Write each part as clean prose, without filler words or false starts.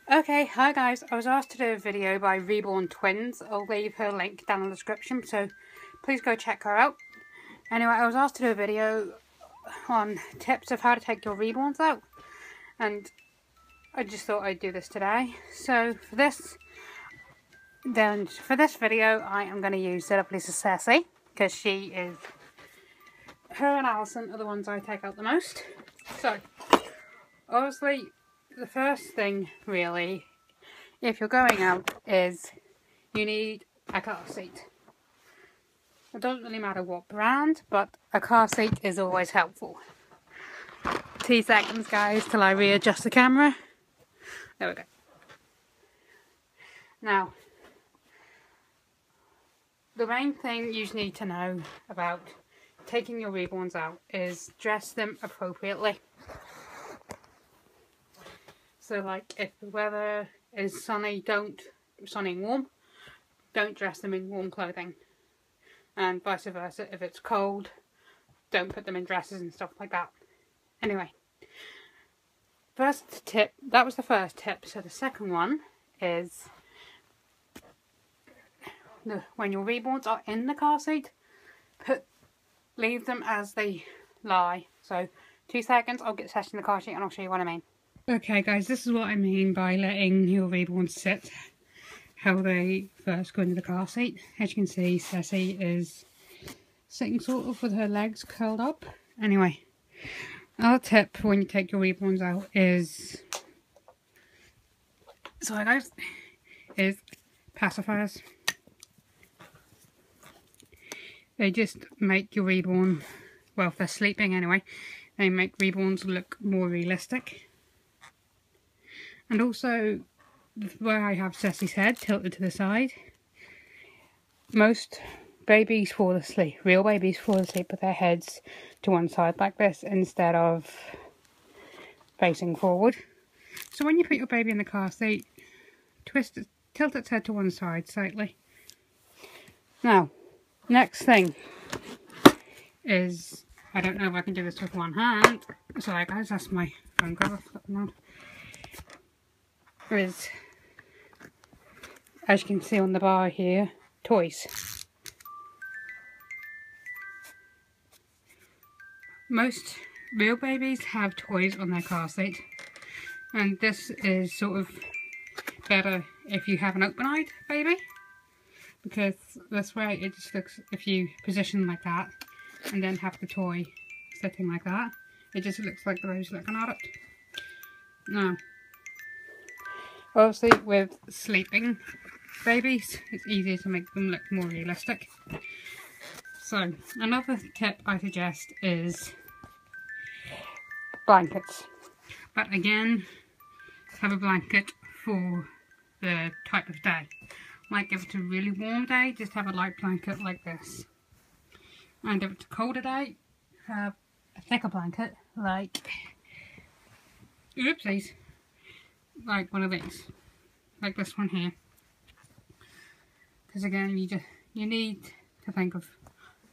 Okay, hi guys. I was asked to do a video by Reborn Twins. I'll leave her link down in the description, so please go check her out. Anyway, I was asked to do a video on tips of how to take your reborns out, and I just thought I'd do this today. So for this video, I am going to use the lovely Sassy, because her and Alison are the ones I take out the most. So obviously, the first thing really, if you're going out, is you need a car seat. It doesn't really matter what brand, but a car seat is always helpful. 2 seconds guys till I readjust the camera. There we go. Now, the main thing you need to know about taking your reborns out is dress them appropriately. So like if the weather is sunny and warm, don't dress them in warm clothing. And vice versa, if it's cold, don't put them in dresses and stuff like that. Anyway, first tip, that was the first tip. So the second one is when your reborns are in the car seat, leave them as they lie. So 2 seconds, I'll get set in the car seat and I'll show you what I mean. Okay guys, this is what I mean by letting your reborns sit, how they first go into the car seat. As you can see, Sassy is sitting sort of with her legs curled up. Anyway, another tip when you take your reborns out is, sorry guys, is pacifiers. They just make your reborn, well if they're sleeping anyway, they make reborns look more realistic. And also, where I have Sassy's head tilted to the side, most babies fall asleep, real babies fall asleep with their heads to one side like this instead of facing forward. So when you put your baby in the car seat, tilt its head to one side slightly. Now, next thing is, I don't know if I can do this with one hand. Sorry guys, that's my phone cover flipping on. Is, as you can see on the bar here, toys. Most real babies have toys on their car seat, and this is sort of better if you have an open-eyed baby, because this way it just looks, if you position like that and then have the toy sitting like that, it just looks like the baby's looking at it. Now, obviously with sleeping babies, it's easier to make them look more realistic. So, another tip I suggest is blankets. But again, have a blanket for the type of day. Like if it's a really warm day, just have a light blanket like this. And if it's a colder day, have a thicker blanket like, oopsies, like one of these, like this one here. Because again, you need to think of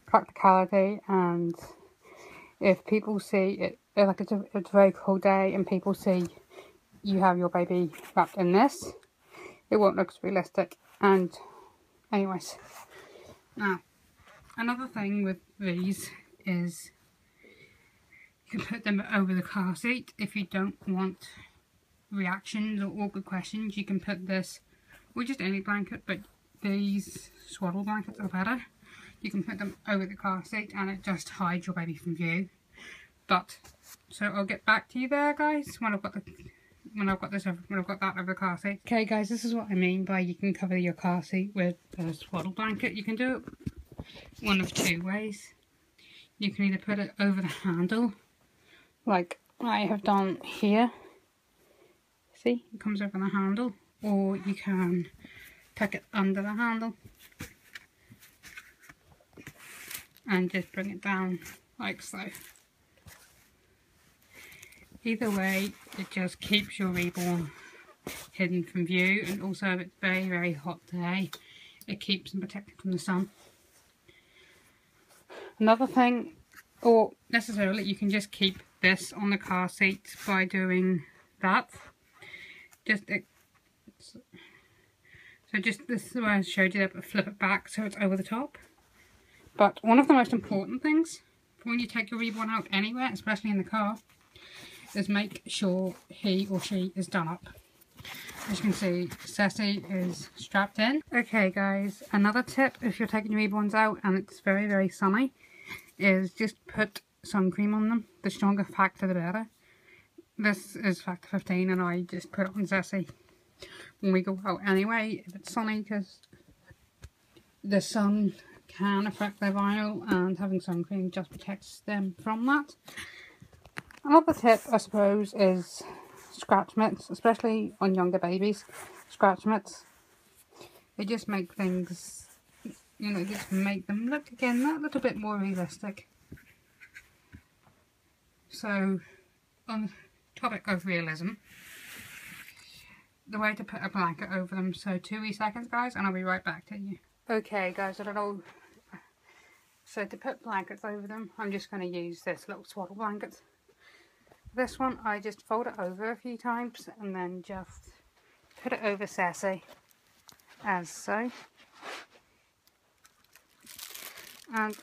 practicality, and if people see it, like it's a very cold day and people see you have your baby wrapped in this, it won't look as realistic. And anyways, now another thing with these is you can put them over the car seat. If you don't want reactions or awkward questions, you can put this, or just any blanket, but these swaddle blankets are better. You can put them over the car seat and it just hides your baby from view. But, so I'll get back to you there guys when I've got that over the car seat. Okay guys, this is what I mean by you can cover your car seat with a swaddle blanket. You can do it one of 2 ways. You can either put it over the handle, like I have done here. See, it comes over the handle, or you can tuck it under the handle and just bring it down like so. Either way, it just keeps your reborn hidden from view, and also if it's a very, very hot day, it keeps them protected from the sun. Another thing, or necessarily, you can just keep this on the car seat by doing that. Just So just this is the way I showed you that, but flip it back so it's over the top. But one of the most important things for when you take your reborn out anywhere, especially in the car, is make sure he or she is done up. As you can see, Ceci is strapped in. Okay guys, another tip if you're taking your reborns out and it's very, very sunny, is just put sun cream on them. The stronger factor the better. This is factor 15 and I just put it on Ceci when we go out anyway if it's sunny, because the sun can affect their vinyl and having sun cream just protects them from that. Another tip I suppose is scratch mitts, especially on younger babies. Scratch mitts, they just make things, you know, just make them look again that little bit more realistic. So on the topic of realism, the way to put a blanket over them, so 2 wee seconds guys and I'll be right back to you. Okay guys, I don't know, so to put blankets over them I'm just going to use this little swaddle blanket. This one I just fold it over a few times and then just put it over Ceci as so. And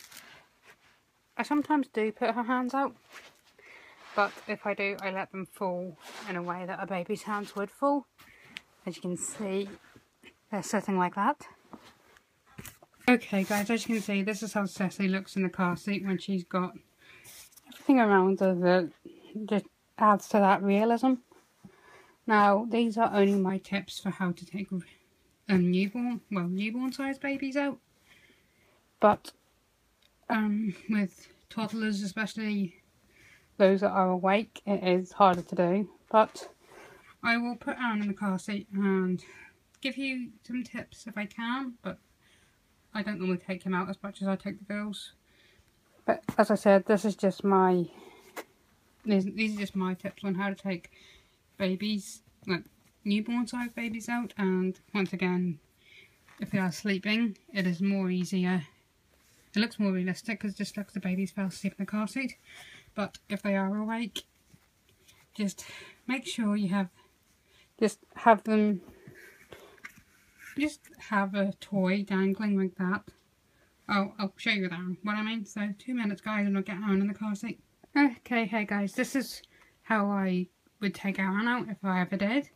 I sometimes do put her hands out, but if I do I let them fall in a way that a baby's hands would fall. As you can see, they're sitting like that. Okay guys, as you can see, this is how Ceci looks in the car seat when she's got everything around her that just adds to that realism. Now, these are only my tips for how to take newborn sized babies out. But with toddlers, especially those that are awake, it is harder to do. But I will put Aaron in the car seat and give you some tips if I can, but I don't normally take him out as much as I take the girls. But as I said, this is just my these are just my tips on how to take babies, like newborn sized babies out. And once again, if they are sleeping, it is more easier. It looks more realistic because it just looks the babies fell asleep in the car seat. But if they are awake, just make sure you have have a toy dangling like that. Oh, I'll show you that what I mean. So 2 minutes guys and I'll get Aaron in the car seat. Okay, hey guys, this is how I would take Aaron out if I ever did.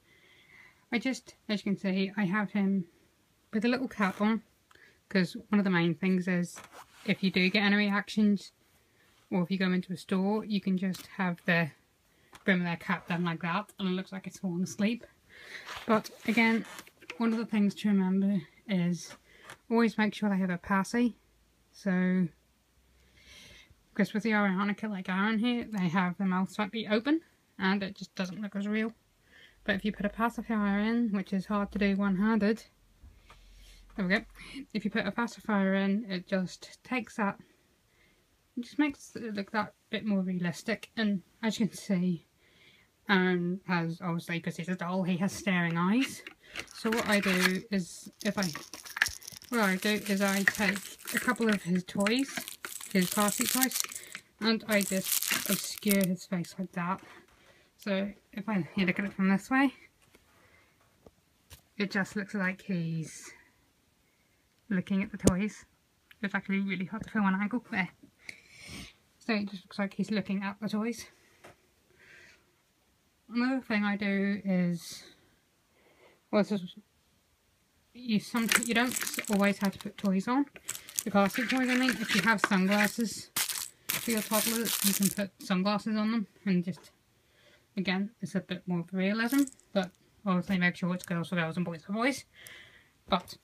I just, as you can see, I have him with a little cap on, because one of the main things is if you do get any reactions or if you go into a store, you can just have the brim of their cap done like that and it looks like it's fallen asleep. But again, one of the things to remember is always make sure they have a passy. So, because with the Ionica like Aaron here, they have their mouth slightly open and it just doesn't look as real. But if you put a pacifier in, which is hard to do one-handed, there we go. If you put a pacifier in, it just takes that, it just makes it look that bit more realistic. And as you can see, Aaron has, obviously because he's a doll, he has staring eyes. So what I do is, I take a couple of his toys, his car seat toys, and I just obscure his face like that. So if you look at it from this way, it just looks like he's looking at the toys. It's actually really hard to film an angle there. So it just looks like he's looking at the toys. Another thing I do is, you don't always have to put toys on. The car seat toys, I mean. If you have sunglasses for your toddlers, you can put sunglasses on them and just, again, it's a bit more of realism, but obviously make sure it's girls for girls and boys for boys. But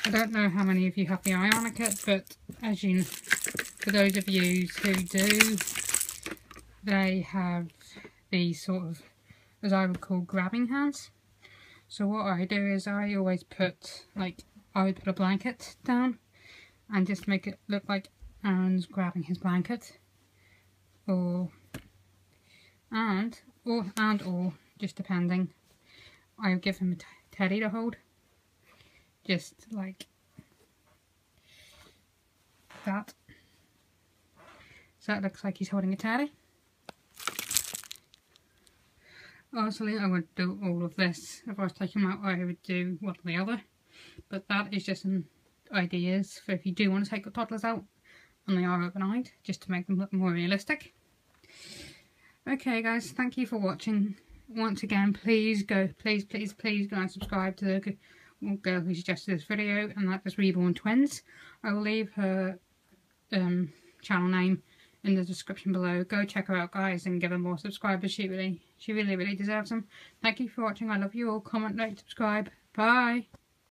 I don't know how many of you have the Ionic kit, but as you, for those of you who do, they have these sort of, as I would call, grabbing hands. So what I do is I always put, I would put a blanket down and just make it look like Aaron's grabbing his blanket, or just depending, I would give him a teddy to hold, just like that. So it looks like he's holding a teddy. Honestly, I would do all of this. If I was taking them out, I would do one or the other. But that is just some ideas for if you do want to take the toddlers out and they are open-eyed, just to make them look more realistic. Okay guys, thank you for watching. Once again, please go and subscribe to the girl who suggested this video, and that is Reborn Twins. I will leave her channel name in the description below. Go check her out guys and give her more subscribers. She really deserves them. Thank you for watching. I love you all. Comment, rate, subscribe. Bye.